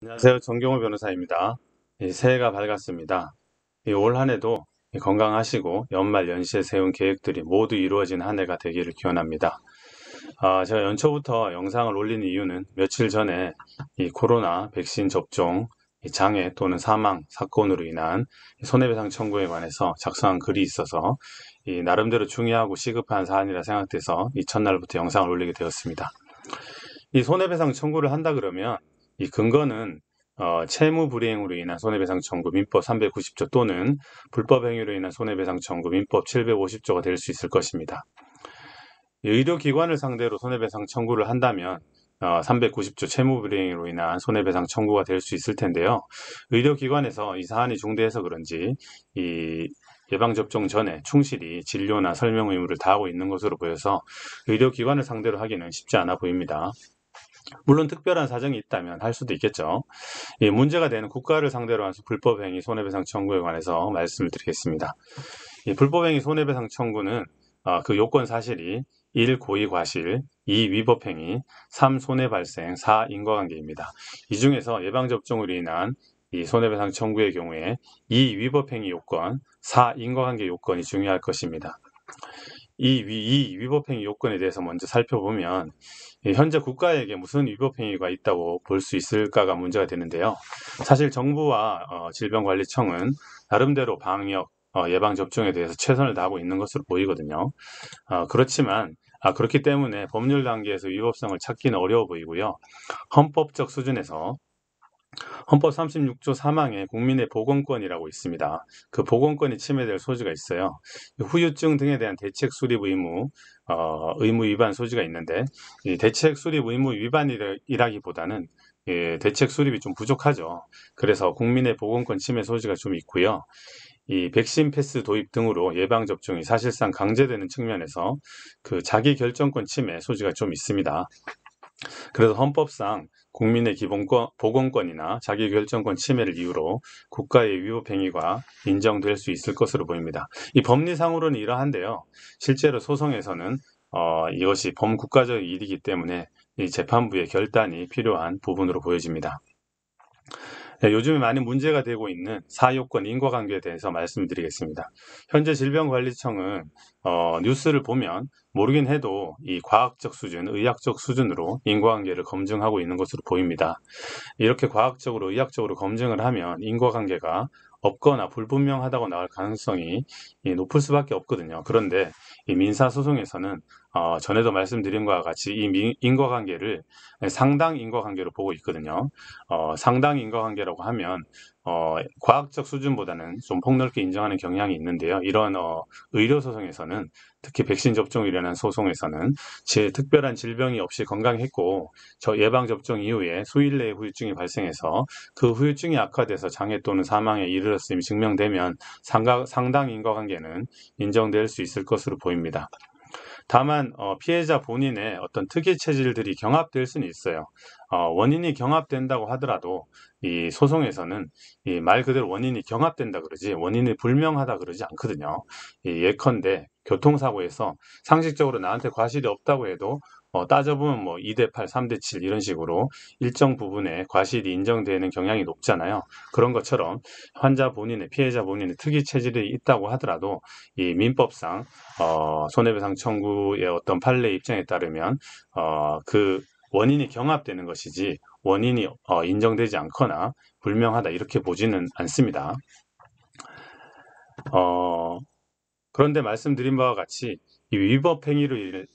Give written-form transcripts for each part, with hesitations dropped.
안녕하세요. 정경호 변호사입니다. 새해가 밝았습니다. 올 한 해도 건강하시고 연말 연시에 세운 계획들이 모두 이루어진 한 해가 되기를 기원합니다. 제가 연초부터 영상을 올리는 이유는 며칠 전에 이 코로나 백신 접종 장애 또는 사망 사건으로 인한 손해배상 청구에 관해서 작성한 글이 있어서 나름대로 중요하고 시급한 사안이라 생각돼서 이 첫날부터 영상을 올리게 되었습니다. 이 손해배상 청구를 한다 그러면 이 근거는 채무 불이행으로 인한 손해배상 청구 민법 390조 또는 불법 행위로 인한 손해배상 청구 민법 750조가 될 수 있을 것입니다. 의료기관을 상대로 손해배상 청구를 한다면 390조 채무 불이행으로 인한 손해배상 청구가 될 수 있을 텐데요. 의료기관에서 이 사안이 중대해서 그런지 이 예방접종 전에 충실히 진료나 설명 의무를 다하고 있는 것으로 보여서 의료기관을 상대로 하기는 쉽지 않아 보입니다. 물론 특별한 사정이 있다면 할 수도 있겠죠. 문제가 되는 국가를 상대로 한 불법행위 손해배상 청구에 관해서 말씀을 드리겠습니다. 불법행위 손해배상 청구는 그 요건 사실이 1. 고의과실, 2. 위법행위, 3. 손해발생, 4. 인과관계입니다. 이 중에서 예방접종으로 인한 이 손해배상 청구의 경우에 2. 위법행위 요건, 4. 인과관계 요건이 중요할 것입니다. 이 위법행위 요건에 대해서 먼저 살펴보면 현재 국가에게 무슨 위법행위가 있다고 볼 수 있을까가 문제가 되는데요. 사실 정부와 질병관리청은 나름대로 방역, 예방접종에 대해서 최선을 다하고 있는 것으로 보이거든요. 그렇지만 그렇기 때문에 법률 단계에서 위법성을 찾기는 어려워 보이고요. 헌법적 수준에서 헌법 36조 3항에 국민의 보건권이라고 있습니다. 그 보건권이 침해될 소지가 있어요. 후유증 등에 대한 대책 수립 의무 위반 소지가 있는데 이 대책 수립 의무 위반이라기보다는 대책 수립이 좀 부족하죠. 그래서 국민의 보건권 침해 소지가 좀 있고요. 이 백신 패스 도입 등으로 예방접종이 사실상 강제되는 측면에서 그 자기 결정권 침해 소지가 좀 있습니다. 그래서 헌법상 국민의 기본권, 보건권이나 자기결정권 침해를 이유로 국가의 위법행위가 인정될 수 있을 것으로 보입니다. 이 법리상으로는 이러한데요. 실제로 소송에서는 이것이 범국가적 일이기 때문에 이 재판부의 결단이 필요한 부분으로 보여집니다. 네, 요즘에 많은 문제가 되고 있는 사유권 인과관계에 대해서 말씀드리겠습니다. 현재 질병관리청은 뉴스를 보면 모르긴 해도 이 과학적 수준, 의학적 수준으로 인과관계를 검증하고 있는 것으로 보입니다. 이렇게 과학적으로, 의학적으로 검증을 하면 인과관계가 없거나 불분명하다고 나올 가능성이 높을 수밖에 없거든요. 그런데 이 민사소송에서는 전에도 말씀드린 것과 같이 이 인과관계를 상당 인과관계로 보고 있거든요. 상당 인과관계라고 하면 과학적 수준보다는 좀 폭넓게 인정하는 경향이 있는데요. 이런 의료소송에서는 특히 백신 접종을 일어난 소송에서는 특별한 질병이 없이 건강했고 예방접종 이후에 수일 내에 후유증이 발생해서 그 후유증이 악화돼서 장애 또는 사망에 이르렀음이 증명되면 상당 인과관계는 인정될 수 있을 것으로 보입니다. 다만 피해자 본인의 어떤 특이 체질들이 경합될 수는 있어요. 원인이 경합된다고 하더라도 이 소송에서는 이 말 그대로 원인이 경합된다 그러지 원인이 불명하다 그러지 않거든요. 예컨대 교통사고에서 상식적으로 나한테 과실이 없다고 해도 따져보면 뭐 2대8, 3대7 이런 식으로 일정 부분에 과실이 인정되는 경향이 높잖아요. 그런 것처럼 환자 본인의, 피해자 본인의 특이 체질이 있다고 하더라도 이 민법상 손해배상 청구의 어떤 판례 입장에 따르면 그 원인이 경합되는 것이지 원인이 인정되지 않거나 불명하다 이렇게 보지는 않습니다. 그런데 말씀드린 바와 같이 이 위법 행위를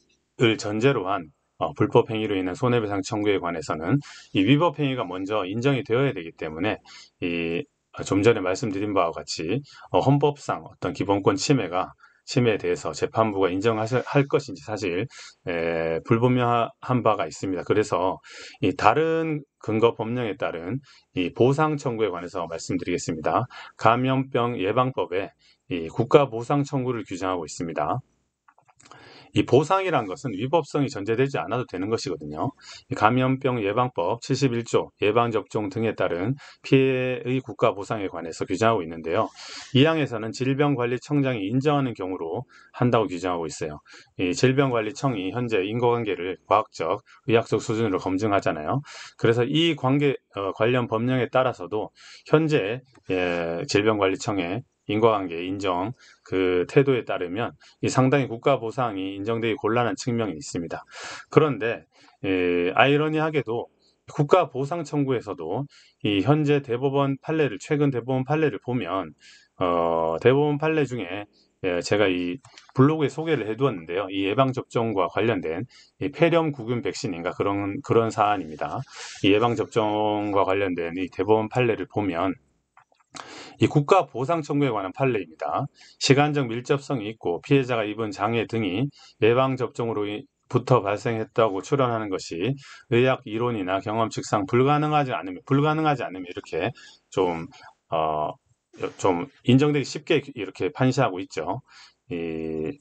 전제로 한 불법 행위로 인한 손해배상 청구에 관해서는 이 위법 행위가 먼저 인정이 되어야 되기 때문에 좀 전에 말씀드린 바와 같이 헌법상 어떤 기본권 침해에 대해서 재판부가 인정할 것인지 사실 불분명한 바가 있습니다. 그래서 이 다른 근거 법령에 따른 이 보상 청구에 관해서 말씀드리겠습니다. 감염병 예방법에 이 국가 보상 청구를 규정하고 있습니다. 이 보상이란 것은 위법성이 전제되지 않아도 되는 것이거든요. 이 감염병 예방법 71조 예방접종 등에 따른 피해의 국가 보상에 관해서 규정하고 있는데요. 이 항에서는 질병관리청장이 인정하는 경우로 한다고 규정하고 있어요. 이 질병관리청이 현재 인과관계를 과학적, 의학적 수준으로 검증하잖아요. 그래서 이 관련 법령에 따라서도 현재 질병관리청의 인과관계 인정 그 태도에 따르면 이 상당히 국가 보상이 인정되기 곤란한 측면이 있습니다. 그런데 아이러니하게도 국가 보상 청구에서도 이 현재 최근 대법원 판례를 보면 대법원 판례 중에 제가 이 블로그에 소개를 해두었는데요. 이 예방접종과 관련된 이 폐렴구균 백신인가 그런 사안입니다. 이 예방접종과 관련된 이 대법원 판례를 보면 이 국가 보상 청구에 관한 판례입니다. 시간적 밀접성이 있고 피해자가 입은 장애 등이 예방접종으로부터 발생했다고 추론하는 것이 의학 이론이나 경험칙상 불가능하지 않으면 이렇게 좀, 좀 인정되기 쉽게 이렇게 판시하고 있죠. 이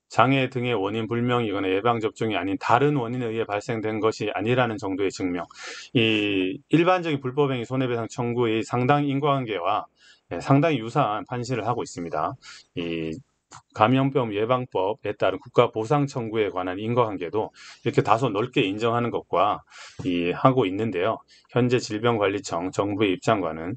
장애 등의 원인 불명이거나 예방접종이 아닌 다른 원인에 의해 발생된 것이 아니라는 정도의 증명. 이 일반적인 불법행위 손해배상 청구의 상당 인과관계와 상당히 유사한 판시를 하고 있습니다. 이 감염병 예방법에 따른 국가 보상 청구에 관한 인과관계도 이렇게 다소 넓게 인정하는 것과 하고 있는데요. 현재 질병관리청 정부의 입장과는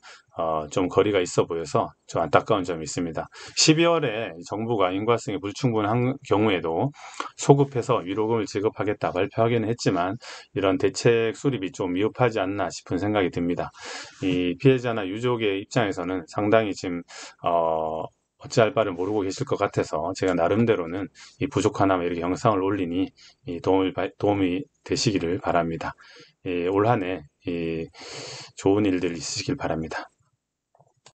좀 거리가 있어 보여서 좀 안타까운 점이 있습니다. 12월에 정부가 인과성이 불충분한 경우에도 소급해서 위로금을 지급하겠다 발표하기는 했지만 이런 대책 수립이 좀 미흡하지 않나 싶은 생각이 듭니다. 이 피해자나 유족의 입장에서는 상당히 지금 어찌할 바를 모르고 계실 것 같아서 제가 나름대로는 이 부족하나마 이렇게 영상을 올리니 도움이 되시기를 바랍니다. 올 한 해 좋은 일들 있으시길 바랍니다.